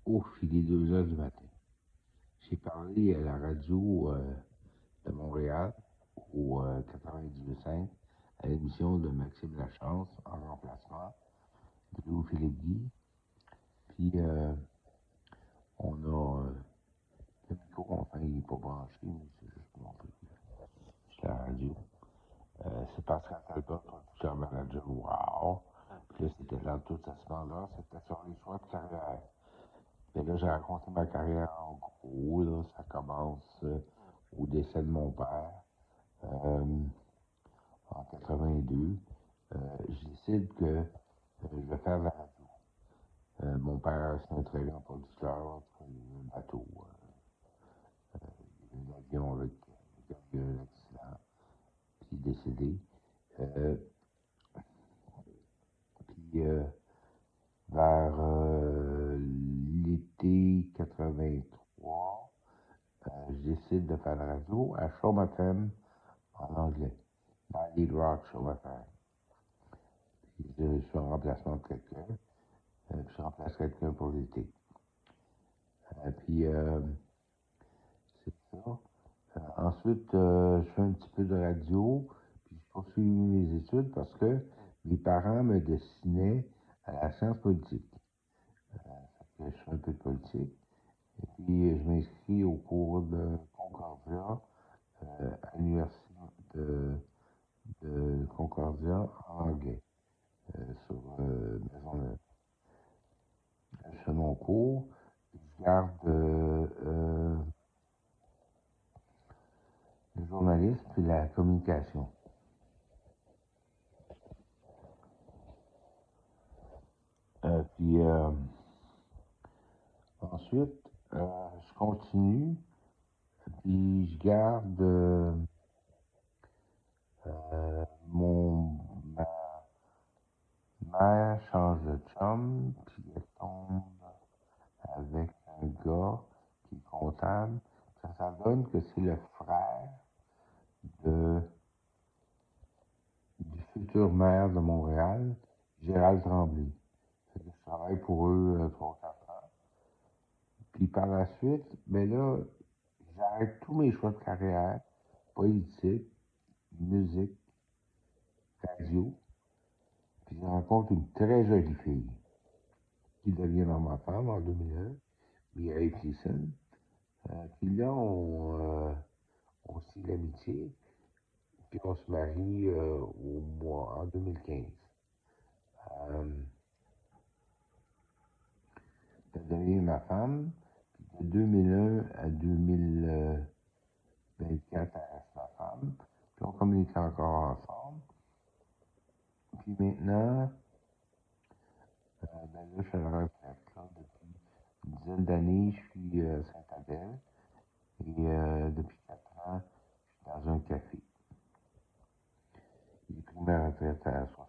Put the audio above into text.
Ouf, il est 2 heures du matin. J'ai parlé à la radio de Montréal, au 98.5, à l'émission de Maxime Lachance, en remplacement de Louis-Philippe Guy. Puis, on a le micro, enfin, il n'est pas branché, mais c'est juste pour montrer que c'est la radio. C'est Pascal Talbot, producteur manager. Wow! Puis là, c'était dans tout à ce moment-là, c'était sur les choix de carrière. Et là, j'ai raconté ma carrière en gros, là, ça commence au décès de mon père en 82. Je décide que je vais faire de la radio. Mon père, c'est un très grand producteur, un bateau, un avion avec lequel il y a eu un accident, puis il est décédé. Puis vers l'été 83, je décide de faire de la radio à Chaume FM en anglais, dans Lead Rock Chaume FM. Puis je suis en remplacement de quelqu'un, puis je remplace quelqu'un pour l'été. Puis c'est ça. Ensuite, je fais un petit peu de radio, puis je poursuis mes études parce que mes parents me destinaient à la science politique. Je fais un peu de politique. Et puis, je m'inscris au cours de Concordia à l'université de Concordia en anglais, sur Maisonneuve. Je fais mon cours, je garde le journalisme et la communication. Puis ensuite, je continue, puis je garde ma mère change de chum, puis elle tombe avec un gars qui est comptable. Ça donne que c'est le frère de, du futur maire de Montréal, Gérald Tremblay. Je travaille pour eux 3-4 ans. Puis par la suite, ben là, j'arrête tous mes choix de carrière, politique, musique, radio. Puis je rencontre une très jolie fille qui deviendra ma femme en 2001, Mireille Cleason. Puis là, on signe l'amitié, puis on se marie en 2015. Elle devient ma femme, puis de 2001 à 2024, elle reste ma femme, puis on communique encore ensemble. Puis maintenant, ben là, je suis à la retraite, là, depuis une dizaine d'années, je suis à Saint-Adèle, et depuis 4 ans, je suis dans un café. J'ai pris ma retraite à 60.